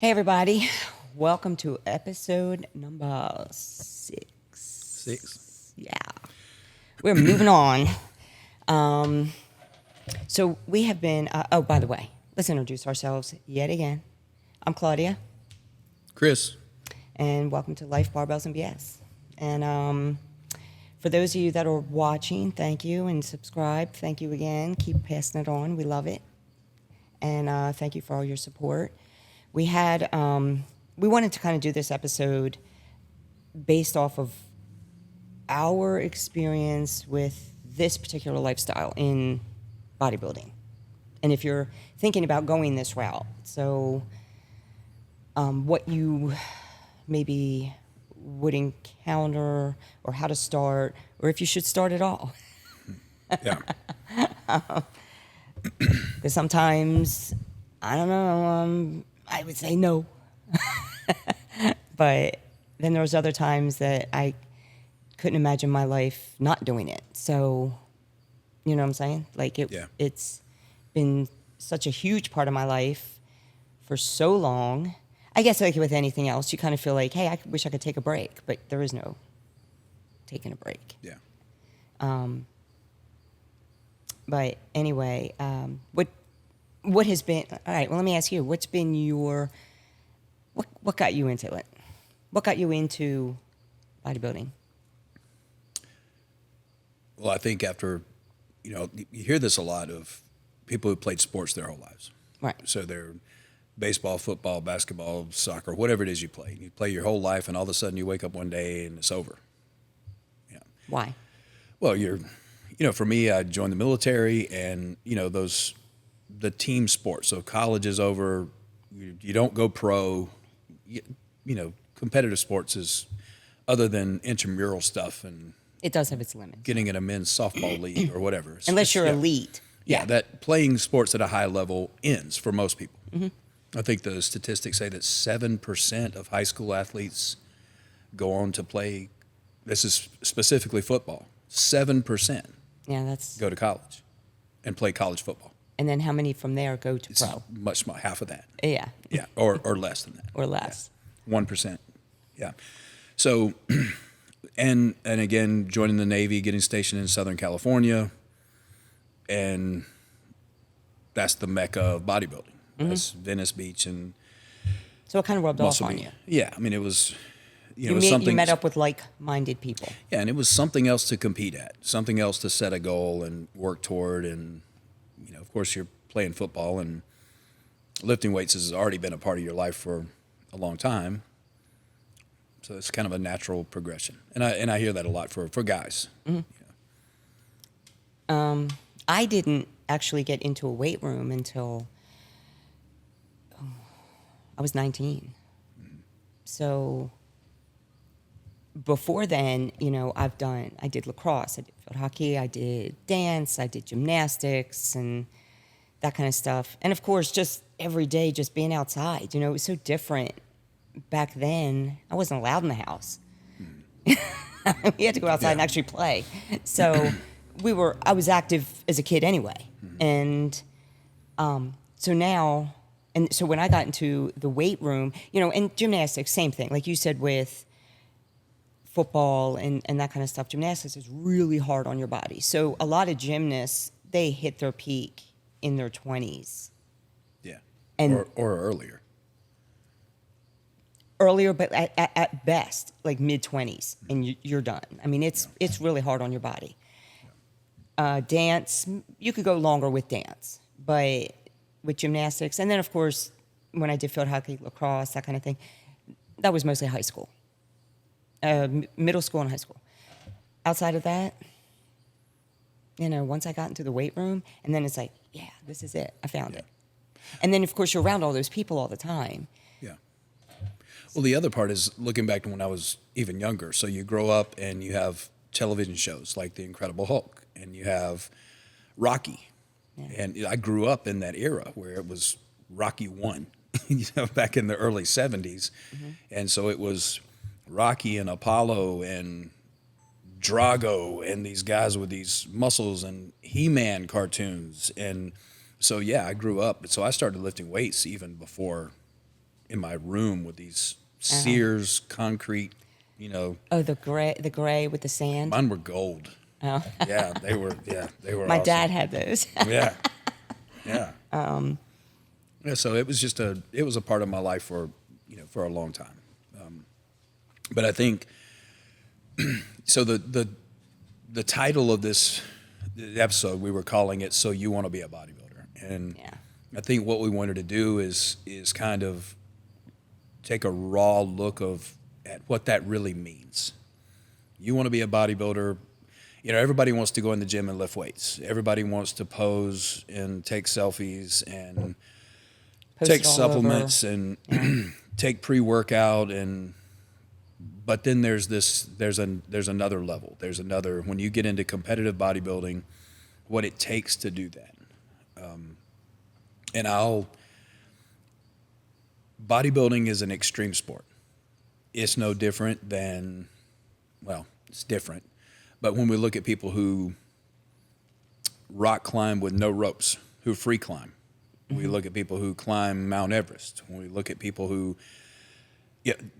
Hey, everybody. Welcome to episode number 6. 6. Yeah. We're moving on. So we have been, oh, by the way, let's introduce ourselves yet again. I'm Claudia, Chris. and welcome to Life, Barbells, and BS. And for those of you that are watching, thank you, and subscribe. Thank you again. Keep passing it on. We love it. And thank you for all your support. We wanted to kind of do this episode based off of our experience with this particular lifestyle in bodybuilding. And if you're thinking about going this route, so what you maybe would encounter or how to start, or if you should start at all. Yeah. Because sometimes, I don't know, I would say no. But then there was other times that I couldn't imagine my life not doing it. So, you know what I'm saying? Like it's been such a huge part of my life for so long. I guess like with anything else, you kind of feel like, hey, I wish I could take a break, but there is no taking a break. Yeah. But anyway, what has been, all right, well, let me ask you, what's been your, what got you into it? What got you into bodybuilding? Well, I think after, you hear this a lot of people who played sports their whole lives. Right. So they're baseball, football, basketball, soccer, whatever it is you play. You play your whole life, and all of a sudden you wake up one day and it's over. Yeah. Why? Well, for me, I joined the military, and the team sports. So college is over. You don't go pro. Competitive sports is other than intramural stuff and It does have its limits. getting in a men's softball league or whatever. Unless you're elite. Yeah, that playing sports at a high level ends for most people. Mm-hmm. I think the statistics say that 7% of high school athletes go on to play. This is specifically football. 7% Yeah, that's. go to college and play college football. And then how many from there go to It's pro? much smaller, half of that. Yeah. Yeah, or less than that. Or less. Yeah. 1%. Yeah. So, and again, joining the Navy, getting stationed in Southern California, and that's the mecca of bodybuilding. Mm-hmm. That's Venice Beach and So it kind of rubbed off Muscle on Beach. you. Yeah, I mean, it was, You met up with like-minded people. Yeah, and it was something else to compete at, something else to set a goal and work toward. And, of course, you're playing football, and lifting weights has already been a part of your life for a long time. So it's kind of a natural progression. And I hear that a lot for guys. Mm-hmm. I didn't actually get into a weight room until I was 19. Mm-hmm. So before then, I did lacrosse, I did field hockey, I did dance, I did gymnastics and that kind of stuff. And of course, just every day, just being outside, it was so different. Back then, I wasn't allowed in the house. Mm-hmm. We had to go outside and actually play. So I was active as a kid anyway. Mm-hmm. And so when I got into the weight room, and gymnastics, same thing. Like you said with football and that kind of stuff, gymnastics is really hard on your body. So a lot of gymnasts, they hit their peak in their 20s. Yeah, and or earlier. Earlier, but at best, like mid-20s, and you're done. I mean, it's really hard on your body. Dance, you could go longer with dance, but with gymnastics, and then, of course, when I did field hockey, lacrosse, that kind of thing, that was mostly high school. Middle school and high school. Outside of that, once I got into the weight room, and then it's like, yeah, this is it. I found it. And then, of course, you're around all those people all the time. Yeah. Well, the other part is looking back to when I was even younger. So you grow up and you have television shows like The Incredible Hulk, and you have Rocky. Yeah. And I grew up in that era where it was Rocky 1, back in the early 70s. Mm-hmm. And so it was Rocky and Apollo and Drago and these guys with these muscles and He-Man cartoons. And so, yeah, I grew up. So I started lifting weights even before in my room with these Sears concrete, you know. Oh, the gray with the sand. Mine were gold. Oh, Yeah, they were. Yeah, they were. my awesome. dad had those. Yeah, yeah. Yeah. So it was just it was a part of my life for for a long time. But I think so. The title of this episode, we were calling it "So You Want to Be a Bodybuilder," and Yeah. I think what we wanted to do is kind of take a raw look at what that really means. You want to be a bodybuilder. Everybody wants to go in the gym and lift weights. Everybody wants to pose and take selfies and Post take it all supplements over. and take pre-workout but then there's another level. There's another, when you get into competitive bodybuilding, what it takes to do that. Bodybuilding is an extreme sport. It's no different than, well, it's different. But when we look at people who rock climb with no ropes, who free climb, we look at people who climb Mount Everest. When we look at people who,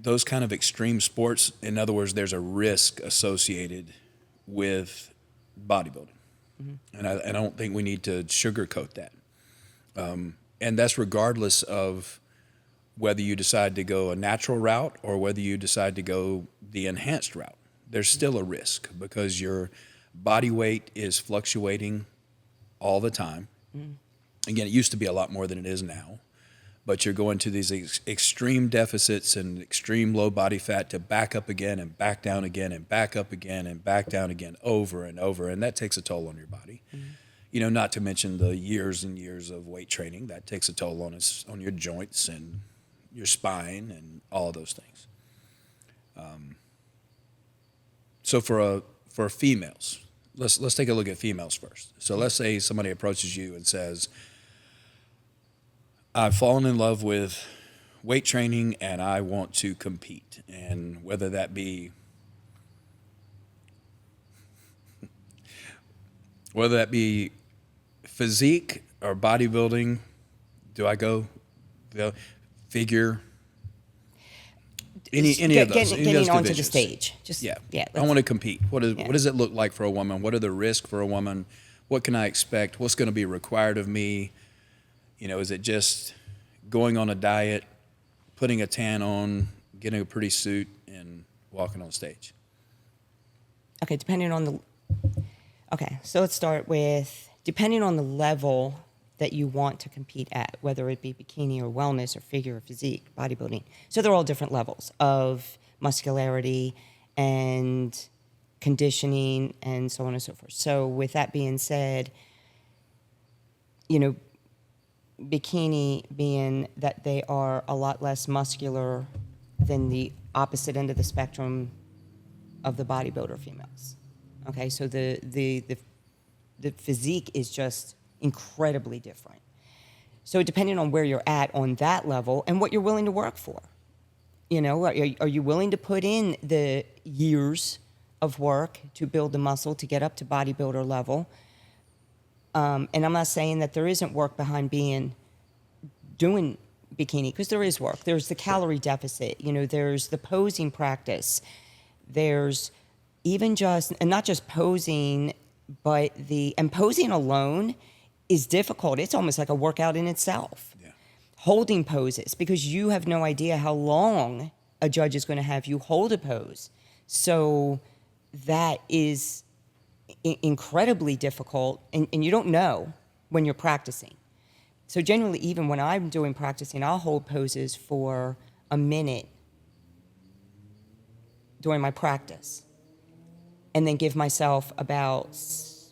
those kind of extreme sports, in other words, there's a risk associated with bodybuilding. And I don't think we need to sugarcoat that. And that's regardless of whether you decide to go a natural route or whether you decide to go the enhanced route. There's still a risk because your body weight is fluctuating all the time. Again, it used to be a lot more than it is now, but you're going to these extreme deficits and extreme low body fat to back up again and back down again and back up again and back down again over and over, and that takes a toll on your body. Not to mention the years and years of weight training. That takes a toll on your joints and your spine and all of those things. So for females, let's take a look at females first. So let's say somebody approaches you and says, I've fallen in love with weight training and I want to compete. And whether that be physique or bodybuilding, do I go figure? Any of those. Getting onto the stage. I want to compete. What does it look like for a woman? What are the risks for a woman? What can I expect? What's going to be required of me? Is it just going on a diet, putting a tan on, getting a pretty suit, and walking on stage? Okay, so let's start with, depending on the level that you want to compete at, whether it be bikini or wellness or figure or physique, bodybuilding. So they're all different levels of muscularity and conditioning and so on and so forth. So with that being said, bikini being that they are a lot less muscular than the opposite end of the spectrum of the bodybuilder females. Okay, so the physique is just incredibly different. So depending on where you're at on that level and what you're willing to work for, are you willing to put in the years of work to build the muscle to get up to bodybuilder level? And I'm not saying that there isn't work behind doing bikini, because there is work. There's the calorie deficit, there's the posing practice. There's even and not just posing, but and posing alone is difficult. It's almost like a workout in itself. Yeah. Holding poses, because you have no idea how long a judge is going to have you hold a pose. So that is incredibly difficult, and you don't know when you're practicing. So generally, even when I'm doing practicing, I'll hold poses for a minute during my practice and then give myself about 6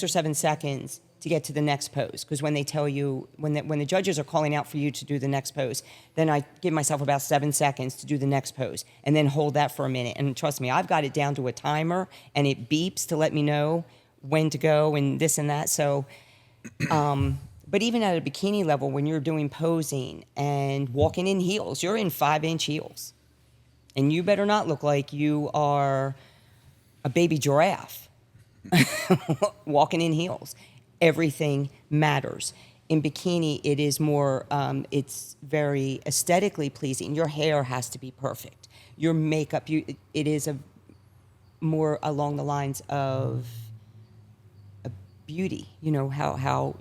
or 7 seconds to get to the next pose. Because when they tell you, when the judges are calling out for you to do the next pose, then I give myself about 7 seconds to do the next pose and then hold that for a minute. And trust me, I've got it down to a timer and it beeps to let me know when to go and this and that. So, but even at a bikini level, when you're doing posing and walking in heels, you're in 5-inch heels. And you better not look like you are a baby giraffe walking in heels. Everything matters. in bikini, it is more, it's very aesthetically pleasing. Your hair has to be perfect. Your makeup, it is more along the lines of a beauty, how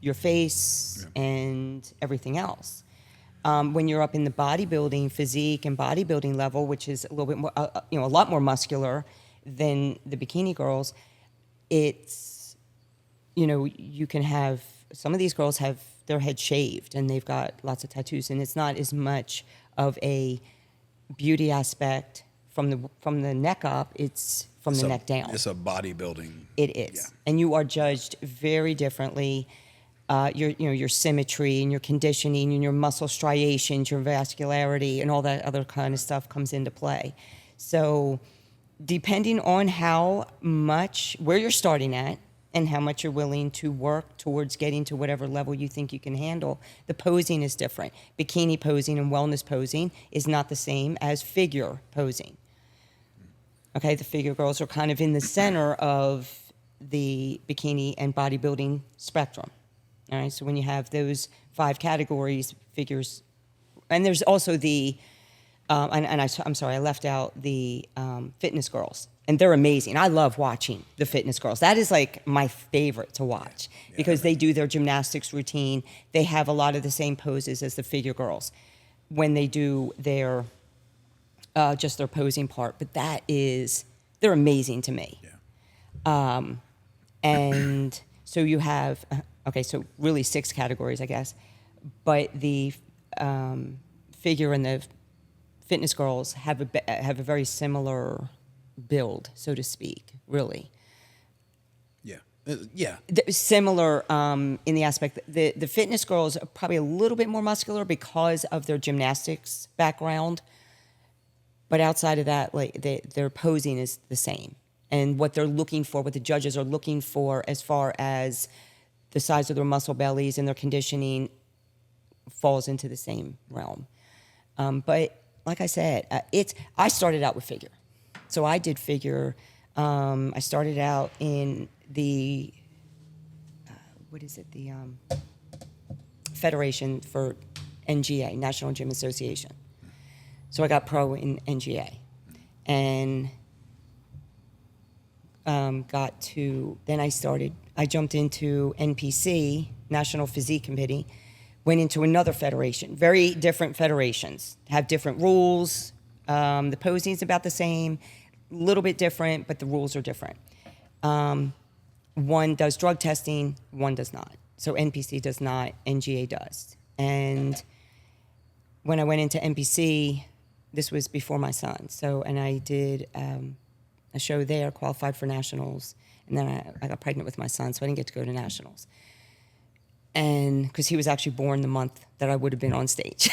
your face and everything else. When you're up in the bodybuilding physique and bodybuilding level, which is a little bit more, a lot more muscular than the bikini girls, it's, you can have, some of these girls have their head shaved and they've got lots of tattoos, and it's not as much of a beauty aspect from the neck up, it's from the neck down. It's a bodybuilding. It is. Yeah. And you are judged very differently. Your symmetry and your conditioning and your muscle striations, your vascularity, and all that other kind of stuff comes into play. So depending on where you're starting at and how much you're willing to work towards getting to whatever level you think you can handle, the posing is different. Bikini posing and wellness posing is not the same as figure posing. Okay, the figure girls are kind of in the center of the bikini and bodybuilding spectrum. All right, so when you have those 5 categories, figures, and there's also the, I'm sorry, I left out the fitness girls, and they're amazing. I love watching the fitness girls. That is like my favorite to watch because they do their gymnastics routine. They have a lot of the same poses as the figure girls when they do their just their posing part, but they're amazing to me. Yeah. And so you have, so really 6 categories, I guess, but the figure and the fitness girls have a very similar build, so to speak, really. Yeah. Yeah. Similar in the aspect that the fitness girls are probably a little bit more muscular because of their gymnastics background. But outside of that, like their posing is the same, and what they're looking for, what the judges are looking for, as far as the size of their muscle bellies and their conditioning, falls into the same realm. But like I said, I started out with figure, so I did figure. I started out in the the Federation for NGA, National Gym Association. So I got pro in NGA, and then I jumped into NPC, National Physique Committee, went into another federation, very different federations, have different rules. The posing is about the same, a little bit different, but the rules are different. One does drug testing, one does not. So NPC does not, NGA does. And when I went into NPC, this was before my son. And I did a show there, qualified for nationals, and then I got pregnant with my son, so I didn't get to go to nationals. And because he was actually born the month that I would have been on stage,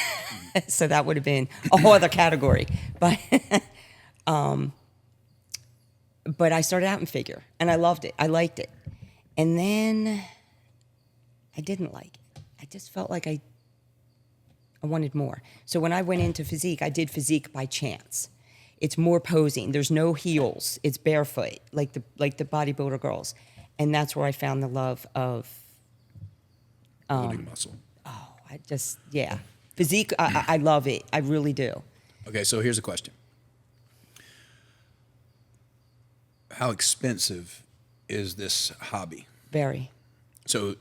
so that would have been a whole other category. But I started out in figure, and I loved it. I liked it, and then I didn't like it. I just felt like I wanted more. So when I went into physique, I did physique by chance. It's more posing. There's no heels. It's barefoot, like the bodybuilder girls, and that's where I found the love of building muscle. Oh, physique. I love it. I really do. Okay, so here's a question: how expensive is this hobby? Very. So,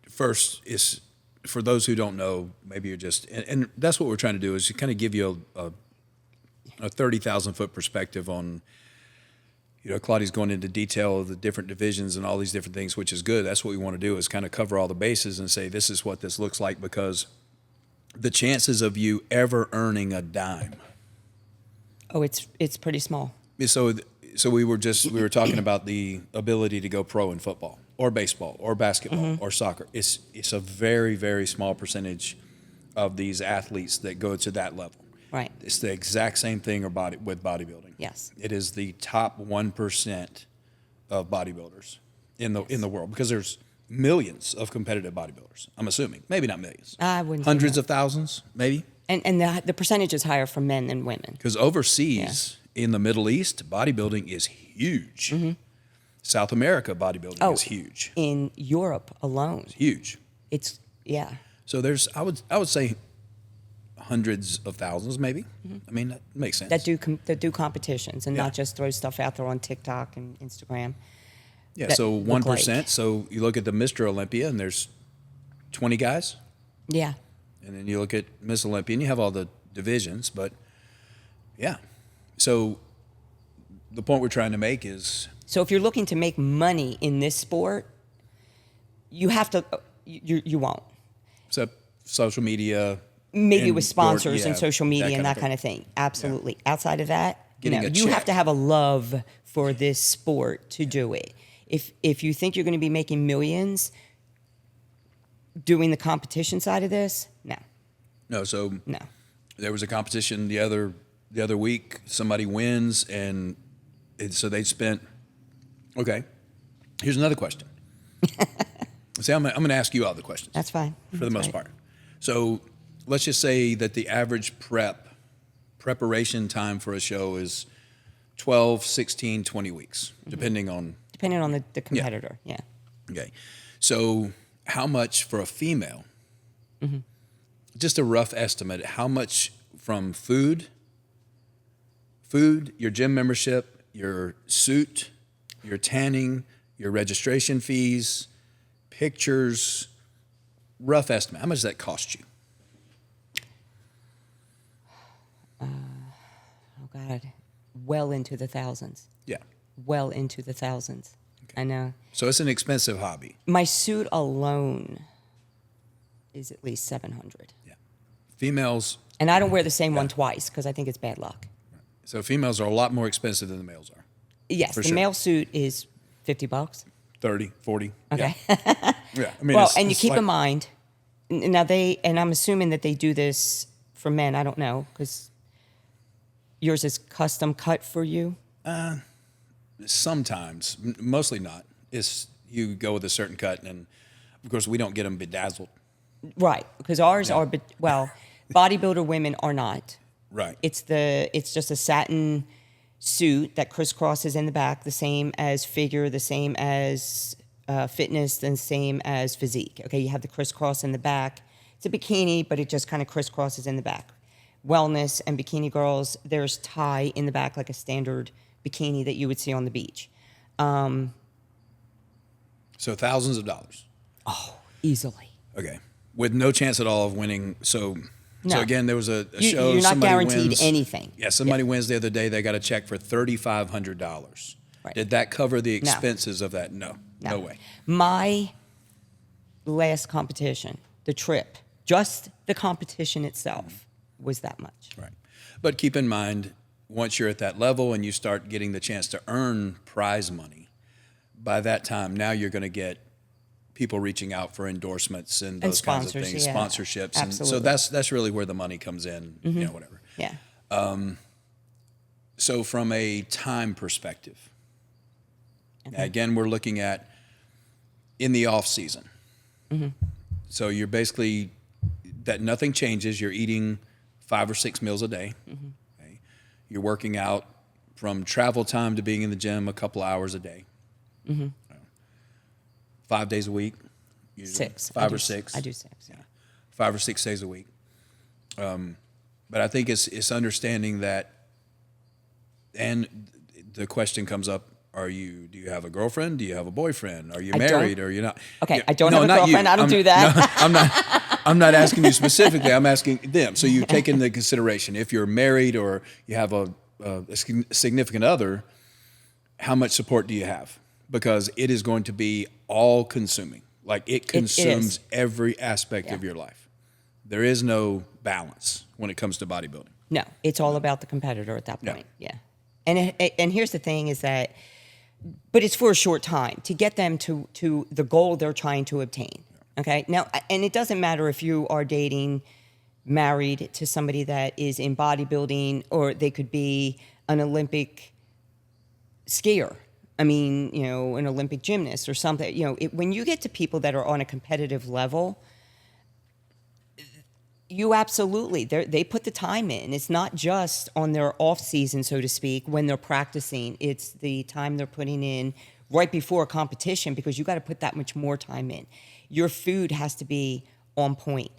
first is, for those who don't know, maybe you're just, and that's what we're trying to do, is to kind of give you a 30,000 foot perspective on, Claudia's going into detail of the different divisions and all these different things, which is good. That's what we want to do, is kind of cover all the bases and say, this is what this looks like, because the chances of you ever earning a dime. Oh, it's pretty small. So we were talking about the ability to go pro in football or baseball or basketball or soccer. It's a very, very small percentage of these athletes that go to that level. Right. It's the exact same thing with bodybuilding. Yes. It is the top 1% of bodybuilders in the world, because there's millions of competitive bodybuilders. I'm assuming, maybe not millions. I wouldn't. Hundreds of thousands, maybe. And the percentage is higher for men than women. Because overseas in the Middle East, bodybuilding is huge. South America bodybuilding is huge. In Europe alone. It's huge. It's, yeah. So there's, I would say hundreds of thousands, maybe. I mean, that makes sense. That do competitions and Yeah. not just throw stuff out there on TikTok and Instagram. Yeah, that so look 1%. like. So you look at the Mr. Olympia and there's 20 guys. Yeah. And then you look at Miss Olympia and you have all the divisions. But yeah. So the point we're trying to make is, So if you're looking to make money in this sport, you have to, you won't. except social media. Maybe and with sponsors and yeah, social media and that thing. kind of thing. Absolutely. Outside of that, Getting no, a you have check. to have a love for this sport to do it. If you think you're going to be making millions doing the competition side of this, no. No, so No. there was a competition the other week. Somebody wins, and so they spent. Okay, here's another question. See, I'm going to ask you all the questions. That's fine. For the most part. So let's just say that the average preparation time for a show is 12, 16, 20 weeks, depending on. Depending on the competitor, yeah. Okay, so how much for a female? Just a rough estimate. How much from food, your gym membership, your suit, your tanning, your registration fees, pictures, rough estimate. How much does that cost you? Oh, God. Well into the thousands. Yeah. Well into the thousands. I know. So it's an expensive hobby. My suit alone is at least $700. Yeah. Females, And I don't wear the same one twice because I think it's bad luck. so females are a lot more expensive than the males are. Yes, For the sure. male suit is $50. 30, 40. Okay. Yeah. Yeah. I mean, Well, it's- and you it's keep like- in mind, now and I'm assuming that they do this for men. I don't know because yours is custom cut for you. Sometimes, mostly not. It's you go with a certain cut, and of course we don't get them bedazzled. Right, because ours are, well, bodybuilder women are not. Right. It's just a satin suit that crisscrosses in the back, the same as figure, the same as fitness, and same as physique. Okay, you have the crisscross in the back. It's a bikini, but it just kind of crisscrosses in the back. Wellness and bikini girls, there's tie in the back like a standard bikini that you would see on the beach. So thousands of dollars. Oh, easily. Okay. With no chance at all of winning. So No. again, there was a You- show. you're not somebody guaranteed wins, anything. Yeah, somebody wins the other day. They got a check for $3,500. Right. Did that cover the expenses of that? No. No way. My last competition, the trip, just the competition itself was that much. Right. But keep in mind, once you're at that level and you start getting the chance to earn prize money, by that time, now you're going to get people reaching out for endorsements and those kinds of sponsors, things, yeah. sponsorships. And so Absolutely. that's really where the money comes in, you know, whatever. Yeah. So from a time perspective, now again, we're looking at in the off season. So you're basically, that nothing changes. You're eating 5 or 6 meals a day. Okay? You're working out from travel time to being in the gym a couple hours a day. 5 days a week. Usually. 6. 5 or 6. I do 6. Yeah. 5 or 6 days a week. But I think it's understanding that, and the question comes up: do you have a girlfriend? Do you have a boyfriend? Are you married? Or you're not? Okay, Yeah, I don't no, have a not you. girlfriend. I don't do that. No, I'm not asking you specifically. I'm asking them. So you take into consideration if you're married or you have a significant other, how much support do you have? Because it is going to be all consuming. Like it consumes every aspect of your life. There is no balance when it comes to bodybuilding. No, it's all about the competitor at that Yeah. point. Yeah. And here's the thing is that, but it's for a short time to get them to the goal they're trying to obtain. Okay. Now, and it doesn't matter if you are dating, married to somebody that is in bodybuilding, or they could be an Olympic skier. I mean, you know, an Olympic gymnast or something. You know, when you get to people that are on a competitive level, You absolutely. They put the time in. It's not just on their off season, so to speak, when they're practicing. It's the time they're putting in right before a competition, because you got to put that much more time in. Your food has to be on point.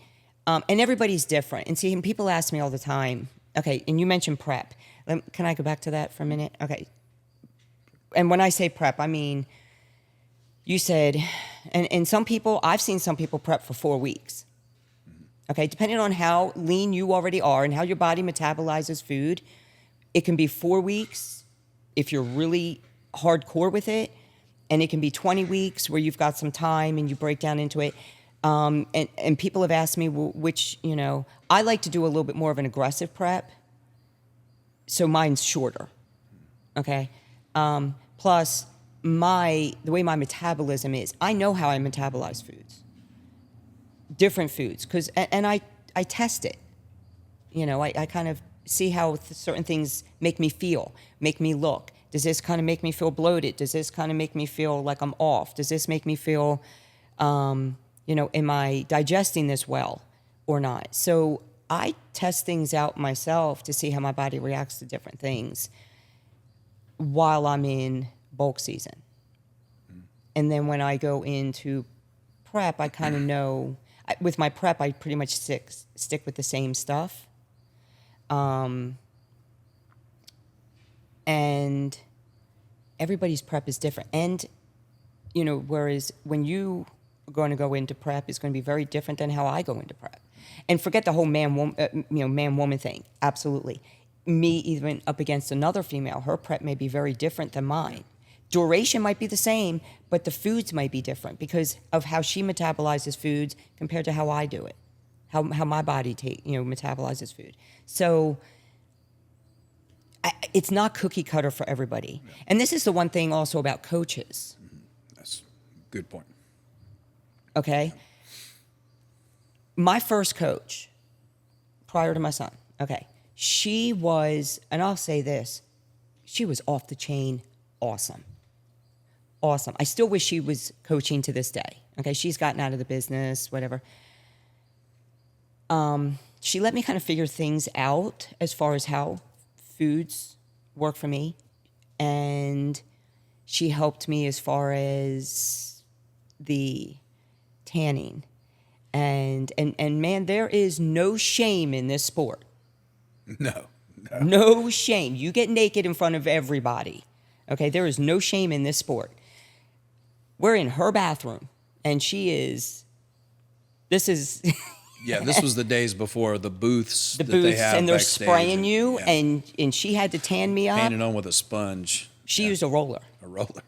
And everybody's different. And see, and people ask me all the time, okay, and you mentioned prep. Can I go back to that for a minute? Okay. And when I say prep, I mean, you said, and some people, I've seen some people prep for 4 weeks. Okay, depending on how lean you already are and how your body metabolizes food, it can be 4 weeks if you're really hardcore with it, and it can be 20 weeks where you've got some time and you break down into it. And people have asked me, well, which, I like to do a little bit more of an aggressive prep, so mine's shorter, okay? Plus, the way my metabolism is, I know how I metabolize foods. Different foods, and I test it. I kind of see how certain things make me feel, make me look. Does this kind of make me feel bloated? Does this kind of make me feel like I'm off? Does this make me feel, am I digesting this well or not? So I test things out myself to see how my body reacts to different things while I'm in bulk season. And then when I go into prep, I kind of know. With my prep, I pretty much stick with the same stuff. And everybody's prep is different. And, whereas when you are going to go into prep, it's going to be very different than how I go into prep. And forget the whole man-woman thing. Absolutely. Me even up against another female, her prep may be very different than mine. Duration might be the same, but the foods might be different because of how she metabolizes foods compared to how I do it, how my body metabolizes food. So it's not cookie cutter for everybody. Yeah. And this is the one thing also about coaches. That's a good point. Okay. My first coach, prior to my son, okay, she was, and I'll say this, she was off the chain awesome. Awesome. I still wish she was coaching to this day. Okay, she's gotten out of the business, whatever. She let me kind of figure things out as far as how foods work for me. And she helped me as far as the tanning. And man, there is no shame in this sport. No shame. You get naked in front of everybody. Okay, there is no shame in this sport. We're in her bathroom, and this is... Yeah, this was the days before the booths they have and they're backstage spraying you, yeah. and she had to tan me up. Painted on with a sponge. She used a roller. A roller.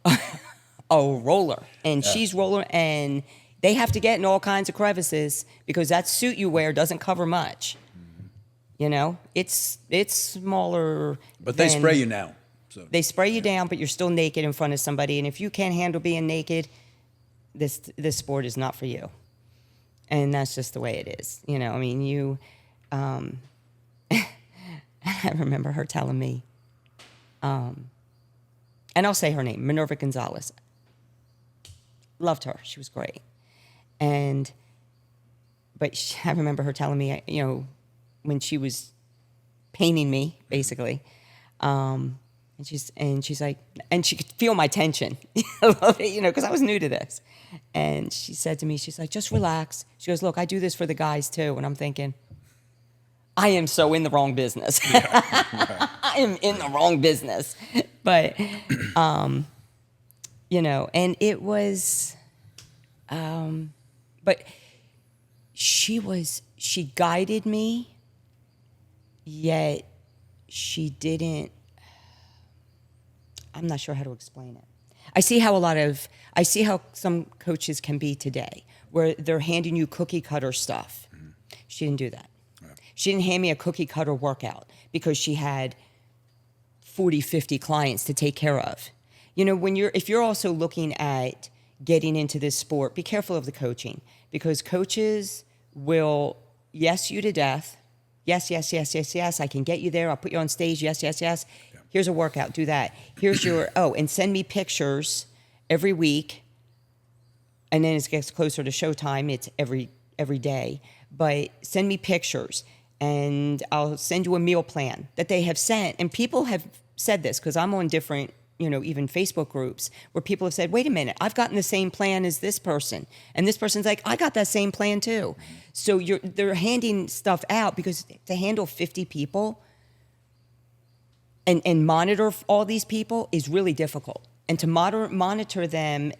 A roller. And she's roller, and they have to get in all kinds of crevices because that suit you wear doesn't cover much. Mm-hmm. It's smaller. But they spray you now. So, they spray you down, but you're still naked in front of somebody. And if you can't handle being naked, this sport is not for you. And that's just the way it is. I remember her telling me, and I'll say her name, Minerva Gonzalez. Loved her. She was great. I remember her telling me, when she was painting me, basically, and she's like, and she could feel my tension, because I was new to this. And she said to me, she's like, just relax. She goes, look, I do this for the guys too. And I'm thinking, I am so in the wrong business. I am in the wrong business. But, and it was, but she guided me, yet she didn't, I'm not sure how to explain it. I see how some coaches can be today, where they're handing you cookie cutter stuff. Mm-hmm. She didn't do that. Yeah. She didn't hand me a cookie cutter workout because she had 40, 50 clients to take care of. If you're also looking at getting into this sport, be careful of the coaching, because coaches will yes you to death. Yes, yes, yes, yes, yes. I can get you there. I'll put you on stage. Yes, yes, yes. Yeah. Here's a workout. Do that. Here's your, and send me pictures every week. And then as it gets closer to showtime, it's every day. but send me pictures and I'll send you a meal plan that they have sent. And people have said this because I'm on different, even Facebook groups where people have said, wait a minute, I've gotten the same plan as this person. And this person's like, I got that same plan too. So they're handing stuff out because to handle 50 people and monitor all these people is really difficult. And to monitor them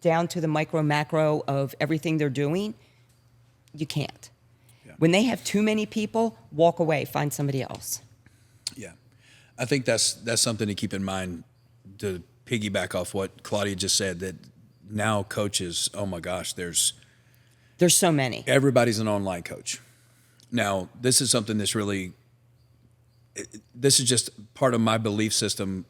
down to the micro macro of everything they're doing, you can't. Yeah. When they have too many people, walk away, find somebody else. Yeah. I think that's something to keep in mind, to piggyback off what Claudia just said, that now coaches, oh my gosh, there's so many. Everybody's an online coach. Now, this is something this is just part of my belief system.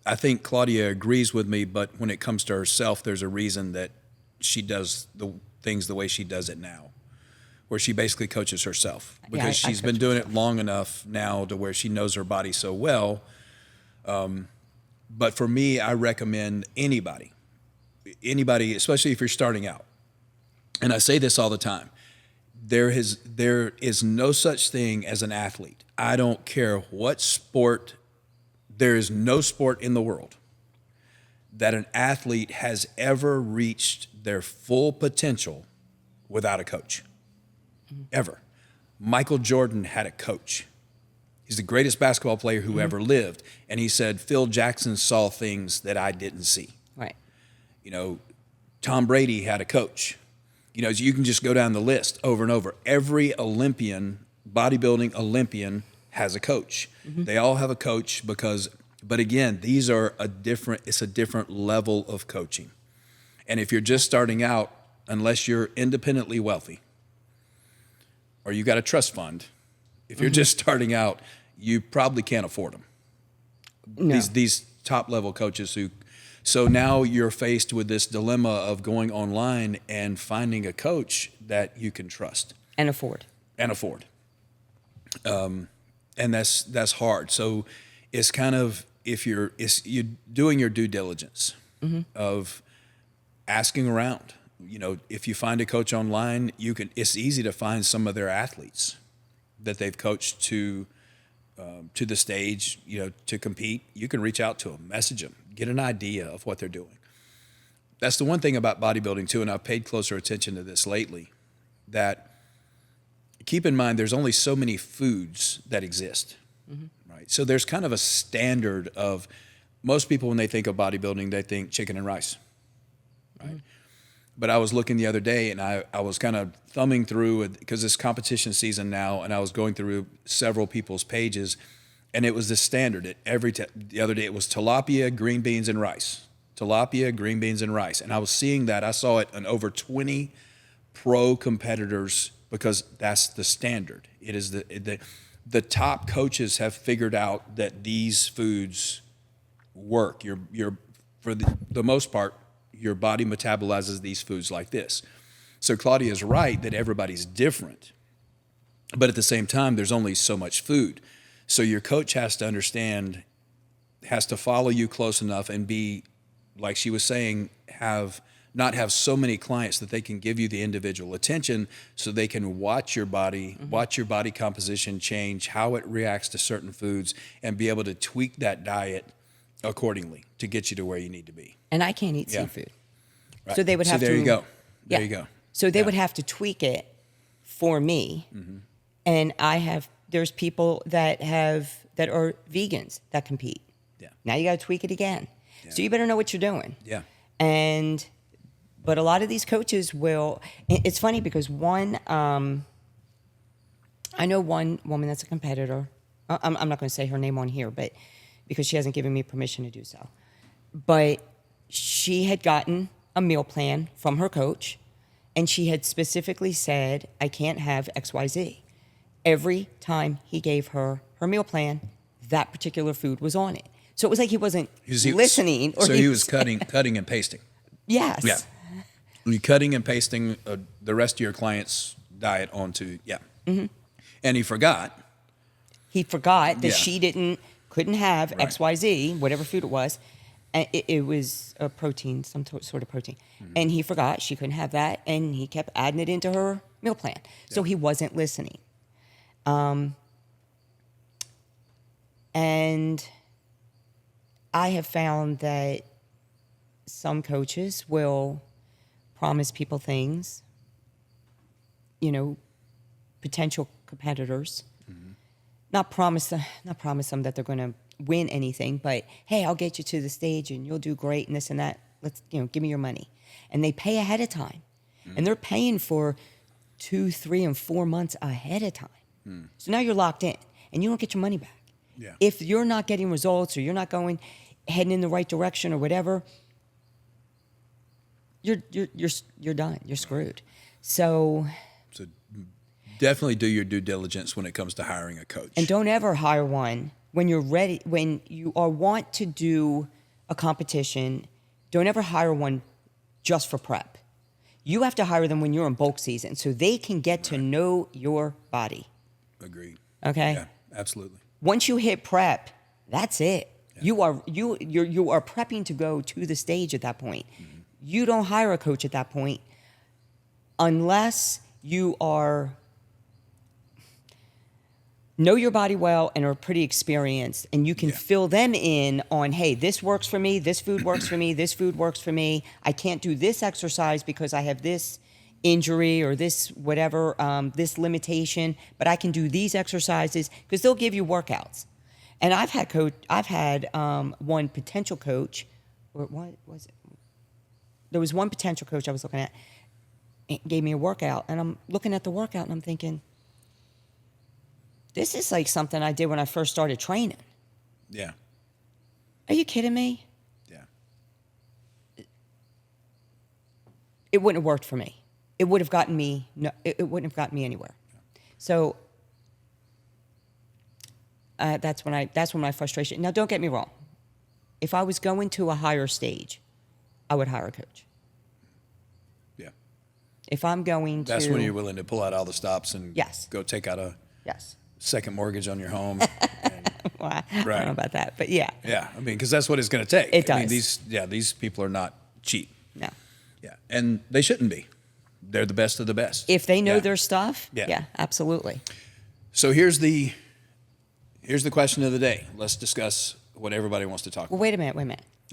I think Claudia agrees with me, but when it comes to herself, there's a reason that she does the things the way she does it now, where she basically coaches herself because she's been doing it long enough now to where she knows her body so well. But for me, I recommend anybody, especially if you're starting out. And I say this all the time. There is no such thing as an athlete. I don't care what sport. There is no sport in the world that an athlete has ever reached their full potential without a coach. Ever. Michael Jordan had a coach. He's the greatest basketball player who ever lived. And he said, Phil Jackson saw things that I didn't see. Right. Tom Brady had a coach. You can just go down the list over and over. Every bodybuilding Olympian has a coach. They all have a coach but again, it's a different level of coaching. And if you're just starting out, unless you're independently wealthy or you got a trust fund, if you're just starting out, you probably can't afford them. No. These top level coaches so now you're faced with this dilemma of going online and finding a coach that you can trust and afford. And that's hard. So it's kind of, you're doing your due diligence of asking around. If you find a coach online, it's easy to find some of their athletes that they've coached to the stage, to compete. You can reach out to them, message them, get an idea of what they're doing. That's the one thing about bodybuilding too, and I've paid closer attention to this lately, that keep in mind there's only so many foods that exist, right? So there's kind of a standard of, most people when they think of bodybuilding, they think chicken and rice, right? But I was looking the other day and I was kind of thumbing through, because it's competition season now, and I was going through several people's pages, and it was the standard. The other day it was tilapia, green beans, and rice. Tilapia, green beans, and rice. And I was seeing that. I saw it in over 20 pro competitors because that's the standard. It is the top coaches have figured out that these foods work. You're for the most part, your body metabolizes these foods like this. So Claudia is right that everybody's different, but at the same time, there's only so much food. So your coach has to understand, has to follow you close enough and be, like she was saying, not have so many clients that they can give you the individual attention so they can watch your body, watch your body composition change, how it reacts to certain foods, and be able to tweak that diet accordingly to get you to where you need to be. And I can't eat seafood. Right. So they would have to. There you go. There you go. So they would have to tweak it for me. And there's people that are vegans that compete. Yeah. Now you got to tweak it again. Yeah. So you better know what you're doing. Yeah. But a lot of these coaches will, it's funny because I know one woman that's a competitor. I'm not going to say her name on here, but because she hasn't given me permission to do so. But she had gotten a meal plan from her coach, and she had specifically said, I can't have XYZ. Every time he gave her her meal plan, that particular food was on it. So it was like he wasn't listening. He was cutting and pasting. Yes. Yeah. You're cutting and pasting the rest of your client's diet onto, And he forgot. That she couldn't have XYZ, whatever food it was. And it was a protein, some sort of protein. And he forgot she couldn't have that. And he kept adding it into her meal plan. So he wasn't listening. And I have found that some coaches will promise people things, you know, potential competitors, not promise them that they're going to win anything, but hey, I'll get you to the stage and you'll do great and this and that. Let's, give me your money. And they pay ahead of time. And they're paying for 2, 3, and 4 months ahead of time. So now you're locked in and you don't get your money back. Yeah. If you're not getting results or you're not heading in the right direction or whatever, you're done. You're screwed. So definitely do your due diligence when it comes to hiring a coach. And don't ever hire one when you're ready, when you want to do a competition. Don't ever hire one just for prep. You have to hire them when you're in bulk season so they can get to know your body. Agreed. Okay? Yeah, absolutely. Once you hit prep, that's it. Yeah. You are prepping to go to the stage at that point. You don't hire a coach at that point unless you know your body well and are pretty experienced, and you can fill them in on, hey, this works for me, this food works for me, this food works for me. I can't do this exercise because I have this injury or this whatever, this limitation, but I can do these exercises because they'll give you workouts. And I've had one potential coach, or what was it? There was one potential coach I was looking at, gave me a workout, and I'm looking at the workout and I'm thinking, this is like something I did when I first started training. Yeah. Are you kidding me? Yeah. It wouldn't have worked for me. It would have gotten me, it wouldn't have gotten me anywhere. Yeah. So that's when my frustration. Now, don't get me wrong. If I was going to a higher stage, I would hire a coach. Yeah. If I'm going to... That's when you're willing to pull out all the stops and go take out a second mortgage on your home. Well, I don't know about that, but yeah. Yeah, I mean, because that's what it's going to take. It does. I mean, these people are not cheap. No. Yeah, and they shouldn't be. They're the best of the best. If they know their stuff, yeah, absolutely. So here's the question of the day. Let's discuss what everybody wants to talk about. Wait a minute.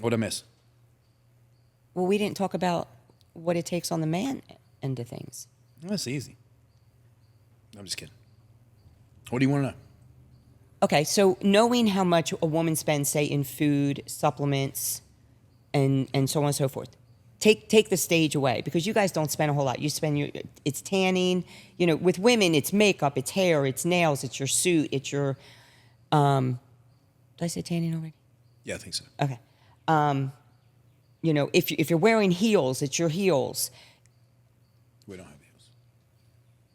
What'd I miss? Well, we didn't talk about what it takes on the man end of things. That's easy. I'm just kidding. What do you want to know? Okay, so knowing how much a woman spends, say, in food, supplements, and so on and so forth, take the stage away, because you guys don't spend a whole lot. You spend it's tanning. With women, it's makeup, it's hair, it's nails, it's your suit, it's your. Did I say tanning already? Yeah, I think so. Okay. If you're wearing heels, it's your heels. We don't have heels.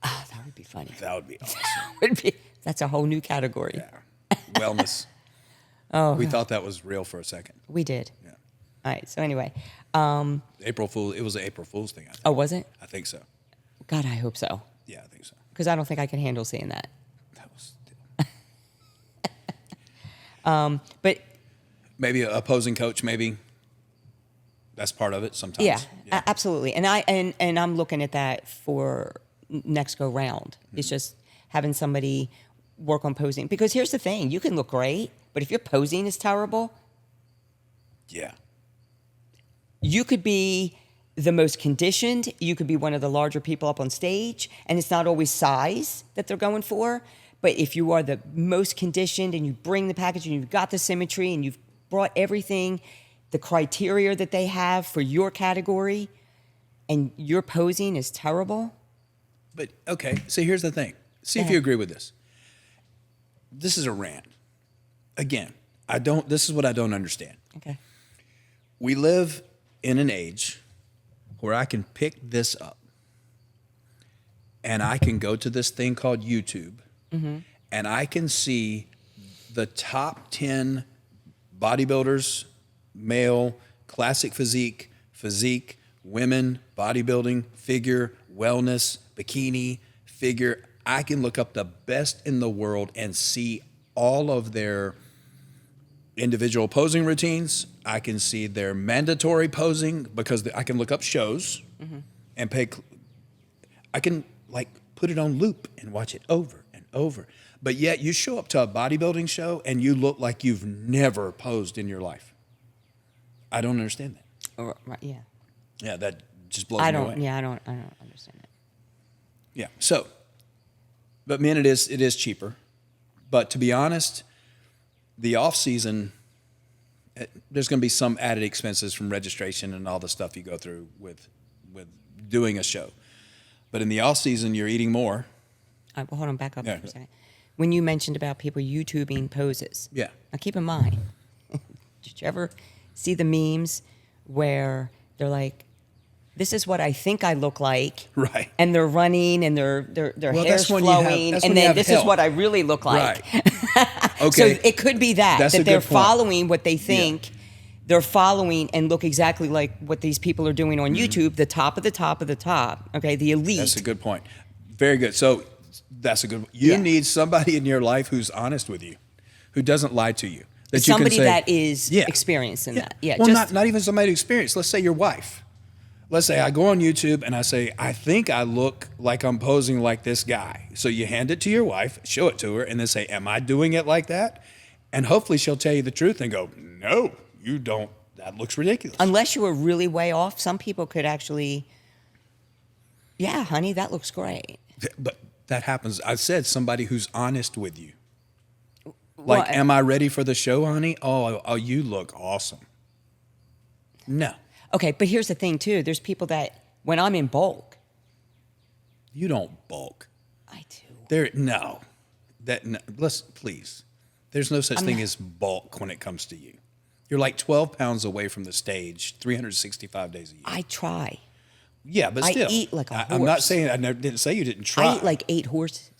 Oh, that would be funny. That would be awesome. That's a whole new category. Yeah. Wellness. We thought that was real for a second. We did. Yeah. All right. So anyway. April Fool. It was an April Fool's thing, I think. Oh, was it? I think so. God, I hope so. Yeah, I think so. Because I don't think I can handle seeing that. That was... But... Maybe an opposing coach, maybe. That's part of it sometimes. Yeah. Absolutely. And I'm looking at that for next go round. It's just having somebody work on posing. Because here's the thing. You can look great, but if your posing is terrible... Yeah. You could be the most conditioned. You could be one of the larger people up on stage, and it's not always size that they're going for. But if you are the most conditioned and you bring the package and you've got the symmetry and you've brought everything, the criteria that they have for your category, and your posing is terrible. But, okay, so here's the thing. See if you agree with this. This is a rant. Again, this is what I don't understand. Okay. We live in an age where I can pick this up and I can go to this thing called YouTube and I can see the top 10 bodybuilders, male, classic physique, women, bodybuilding, figure, wellness, bikini, figure. I can look up the best in the world and see all of their individual posing routines. I can see their mandatory posing because I can look up shows and pay. I can like put it on loop and watch it over and over. But yet you show up to a bodybuilding show and you look like you've never posed in your life. I don't understand that. Yeah. Yeah, that just blows me away. Yeah, I don't understand it. Yeah. So, but man, it is cheaper. But to be honest, the off season, there's going to be some added expenses from registration and all the stuff you go through with doing a show. But in the off season, you're eating more. Well, hold on, back up for a second. When you mentioned about people YouTubing poses, Yeah. now keep in mind, did you ever see the memes where they're like, "This is what I think I look like," Right? And they're running and their Well, hair's flowing, and then this is what I really look like. Right. Okay. So it could be that they're following what they think. They're following and look exactly like what these people are doing on YouTube, the top of the top of the top. Okay, the elite. That's a good point. Very good. So that's a good. You need somebody in your life who's honest with you, who doesn't lie to you. That somebody you can say, that is experienced in that. Yeah. Well, not even somebody experienced. Let's say your wife. Let's say I go on YouTube and I say, I think I look like I'm posing like this guy. So you hand it to your wife, show it to her, and then say, am I doing it like that? And hopefully she'll tell you the truth and go, no, you don't. That looks ridiculous. Unless you were really way off, some people could actually, yeah, honey, that looks great. But that happens. I said somebody who's honest with you. Like, am I ready for the show, honey? Oh, you look awesome. No. Okay, but here's the thing, too. There's people that, when I'm in bulk. You don't bulk. I do. No. Let's, please. There's no such thing as bulk when it comes to you. You're like 12 pounds away from the stage 365 days a year. I try. Yeah, but still. I eat like a horse. I'm not saying, didn't say you didn't try. I eat like 8 horses.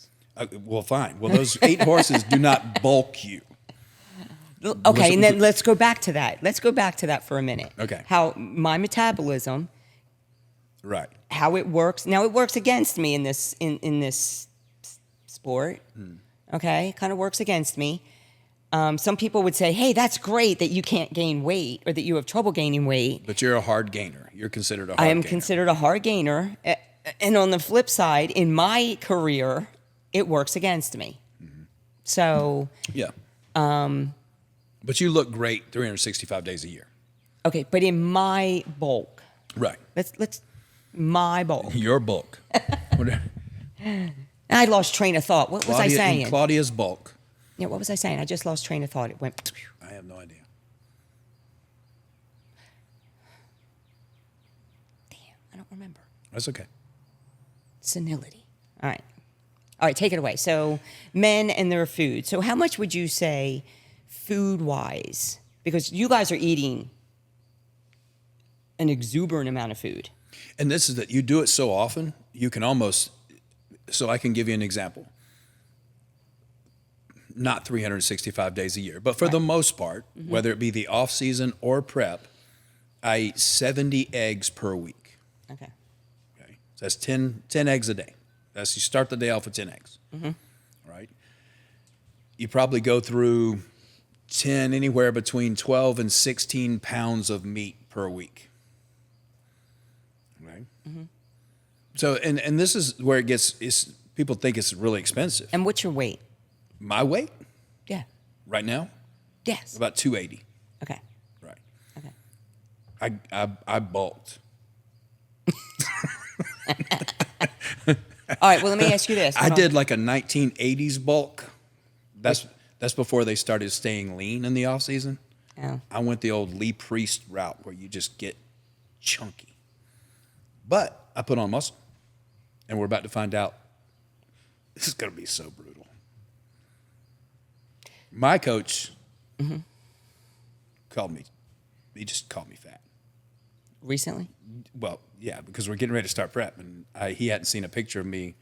Well, fine. Well, those 8 horses do not bulk you. Okay, and then let's go back to that. Let's go back to that for a minute. Okay. How my metabolism, right? How it works. Now it works against me in this sport. Okay, kind of works against me. Some people would say, "Hey, that's great that you can't gain weight or that you have trouble gaining weight." But you're a hard gainer. You're considered a hard gainer. I am considered a hard gainer. And on the flip side, in my career, it works against me. Mm-hmm. So yeah. But you look great 365 days a year. Okay, but in my bulk. Right. Let's my bulk. Your bulk. I lost train of thought. What was I saying? Claudia's bulk. Yeah, what was I saying? I just lost train of thought. It went. I have no idea. Damn, I don't remember. That's okay. Senility. All right, take it away. So men and their food. So how much would you say food-wise? Because you guys are eating an exuberant amount of food. And this is that you do it so often, you can almost, so I can give you an example. Not 365 days a year, but for the most part, whether it be the off season or prep, I eat 70 eggs per week. Okay. So that's 10 eggs a day. That's, you start the day off with 10 eggs, right? You probably go through anywhere between 12 and 16 pounds of meat per week, right? Mm-hmm. So, and this is where it gets, people think it's really expensive. And what's your weight? My weight? Yeah. Right now? Yes. About 280. Okay. Right. Okay. I bulked. All right, well, let me ask you this. I did like a 1980s bulk. That's before they started staying lean in the off season. Oh. I went the old Lee Priest route where you just get chunky. But I put on muscle. And we're about to find out this is going to be so brutal. My coach he just called me fat. Recently? Well, yeah, because we're getting ready to start prep, and he hadn't seen a picture of me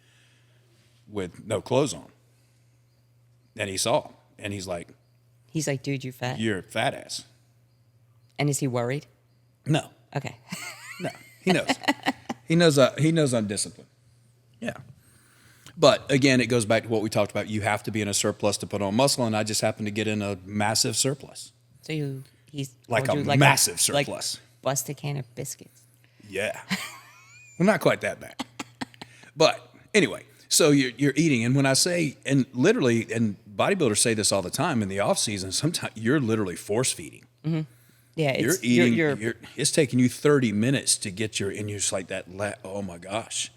with no clothes on. And he saw, and he's like, dude, you fat. you're a fat ass. And is he worried? No. Okay. No, he knows. He knows I'm disciplined. Yeah. But again, it goes back to what we talked about. You have to be in a surplus to put on muscle, and I just happen to get in a massive surplus. So he's like a massive surplus. Like bust a can of biscuits. Yeah. Well, not quite that bad. But Anyway, so you're eating, and when I say, and literally, and bodybuilders say this all the time in the off season, sometimes you're literally force feeding. Yeah, You're it's eating. you're It's taking you 30 minutes to get and you're just like that. Oh my gosh,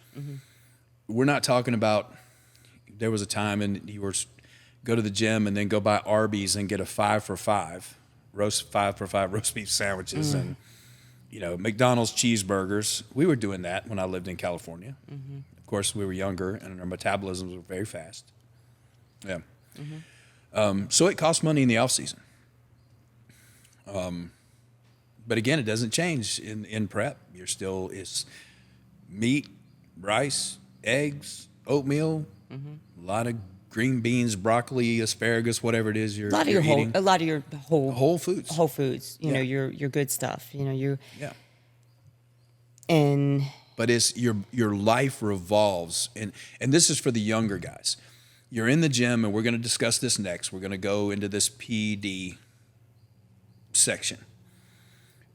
we're not talking about. There was a time, and you were go to the gym and then go buy Arby's and get a 5 for 5 roast beef sandwiches and McDonald's cheeseburgers. We were doing that when I lived in California. Of course, we were younger and our metabolisms were very fast. Yeah. So it costs money in the off season. But again, it doesn't change in prep. You're still, it's meat, rice, eggs, oatmeal, a lot of green beans, broccoli, asparagus, whatever it is you're eating. a lot of your Whole foods. whole foods. You know, Yeah. your good stuff. You know, Yeah. and But it's your life revolves, and this is for the younger guys. You're in the gym, and we're going to discuss this next. We're going to go into this PD section.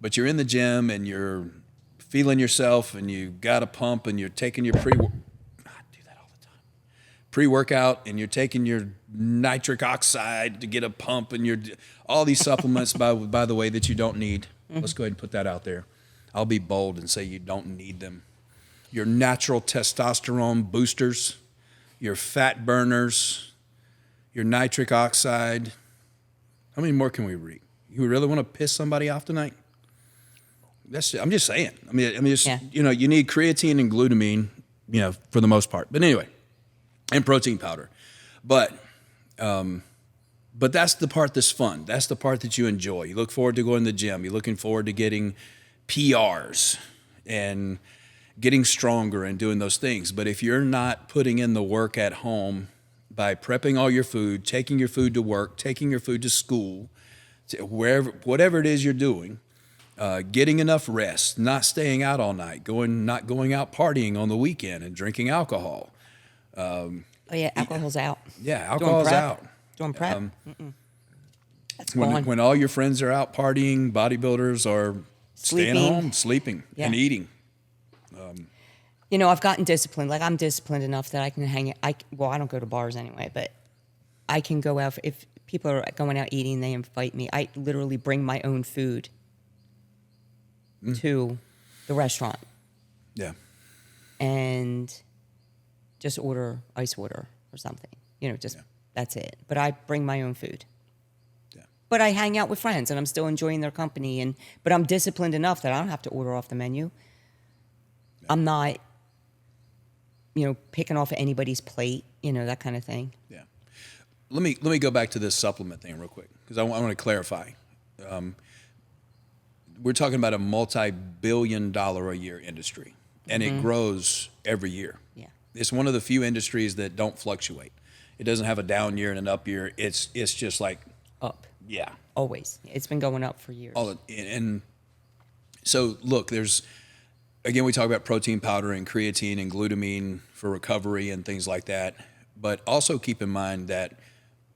But you're in the gym, and you're feeling yourself, and you got a pump, and you're taking your pre-workout, and you're taking your nitric oxide to get a pump, and you're all these supplements, by the way, that you don't need. Let's go ahead and put that out there. I'll be bold and say you don't need them. Your natural testosterone boosters, your fat burners, your nitric oxide. How many more can we read? You really want to piss somebody off tonight? I'm just saying. Yeah. You need creatine and glutamine, for the most part. But anyway, and protein powder. But that's the part that's fun. That's the part that you enjoy. You look forward to going to the gym. You're looking forward to getting PRs and getting stronger and doing those things. But if you're not putting in the work at home by prepping all your food, taking your food to work, taking your food to school, whatever it is you're doing, getting enough rest, not staying out all night, not going out partying on the weekend and drinking alcohol. alcohol's out. Yeah, alcohol's out. Doing prep. That's gone. When all your friends are out partying, bodybuilders are staying home, sleeping, and eating. I've gotten disciplined. Like, I'm disciplined enough that I can I don't go to bars anyway, but I can go out. If people are going out eating, they invite me. I literally bring my own food to the restaurant. Yeah. And just order ice water or something. That's it. But I bring my own food. Yeah. But I hang out with friends, and I'm still enjoying their company. But I'm disciplined enough that I don't have to order off the menu. Yeah. I'm not, picking off anybody's plate, that kind of thing. Yeah. Let me go back to this supplement thing real quick, because I want to clarify. We're talking about a multi-billion-dollar a year industry, and it grows every year. Yeah. It's one of the few industries that don't fluctuate. It doesn't have a down year and an up year. It's just like up. Yeah. Always. It's been going up for years. And so look, again, we talk about protein powder and creatine and glutamine for recovery and things like that. But also keep in mind that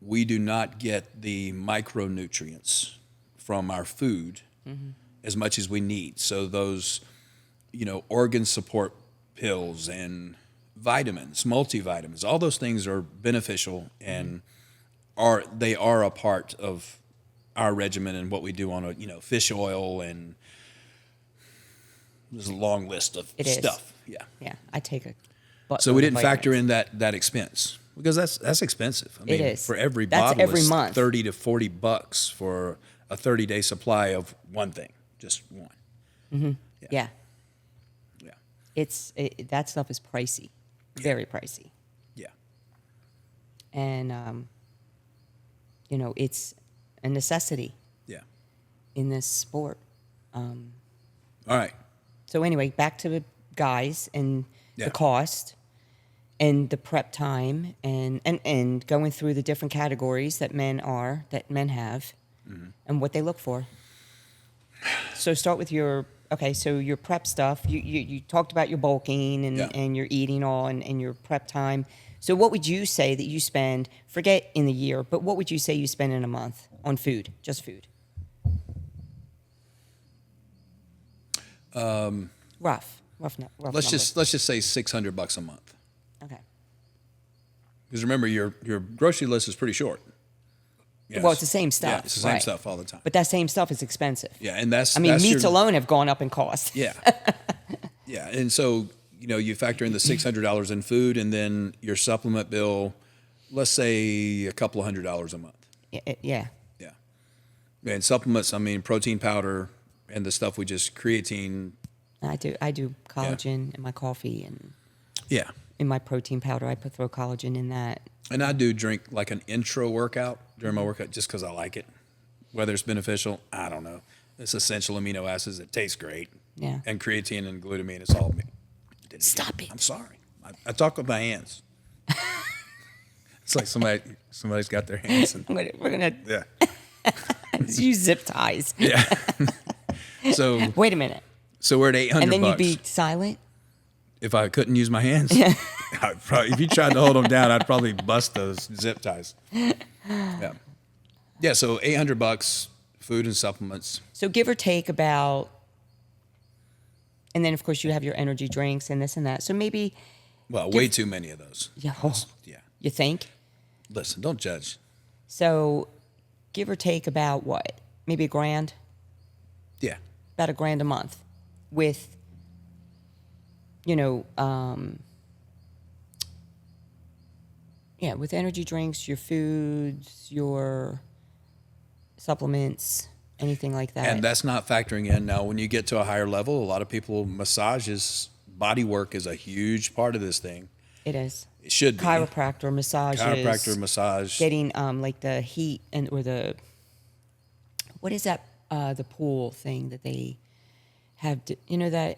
we do not get the micronutrients from our food as much as we need. So those, organ support pills and vitamins, multivitamins, all those things are beneficial and they are a part of our regimen and what we do on fish oil, and there's a long list of stuff. Yeah. Yeah. I take so we didn't factor in that expense, because that's expensive. I mean, it is. For every That's bottle, every it's month. $30 to $40 for a 30-day supply of one thing, just one. Mm-hmm. Yeah. Yeah. That stuff is pricey, very pricey. Yeah. And, it's a necessity. Yeah. In this sport. All right. So anyway, back to the guys and the cost and the prep time and going through the different categories that men have and what they look for. So start with your prep stuff. You talked about your bulking and your eating and your prep time. So what would you say that you spend, forget in the year, but what would you say you spend in a month on food, just food? Rough Let's numbers. just say $600 a month. Okay. Because remember, your grocery list is pretty short. Yes. Well, it's the same stuff. Yeah, it's the same right. stuff all the time. But that same stuff is expensive. Yeah, and that's I mean, that's meats your, alone have gone up in cost. Yeah, yeah, and so you factor in the $600 in food, and then your supplement bill. Let's say a couple of $100 a month. Yeah. Yeah, and supplements. I mean, protein powder and the stuff we just creatine. I do collagen in my coffee and Yeah, in my protein powder. I throw collagen in that. and I do drink like an intro workout during my workout just because I like it. Whether it's beneficial, I don't know. It's essential amino acids. It tastes great. Yeah. And creatine and glutamine. It's all me. Stop it. I'm sorry. I talk with my hands. It's like somebody's got their hands in. We're gonna Yeah. use zip ties. Yeah. So Wait a minute. so we're at $800. And then you'd be silent. If I couldn't use my hands, I'd probably, if you tried to hold them down, I'd probably bust those zip ties. Yeah. Yeah. So $800, food and supplements. So give or take about, and then of course you have your energy drinks and this and that. So maybe, Well, way too many of those. yeah, Yeah. you think? Listen, don't judge. So give or take about what? Maybe $1,000? Yeah. About $1,000 a month with, with energy drinks, your foods, your supplements, anything like that. And that's not factoring in now when you get to a higher level. A lot of people massages, body work is a huge part of this thing. It is. It should be. Chiropractor, massages. Chiropractor, massage. Getting like the heat or the, what is that, the pool thing that they have, that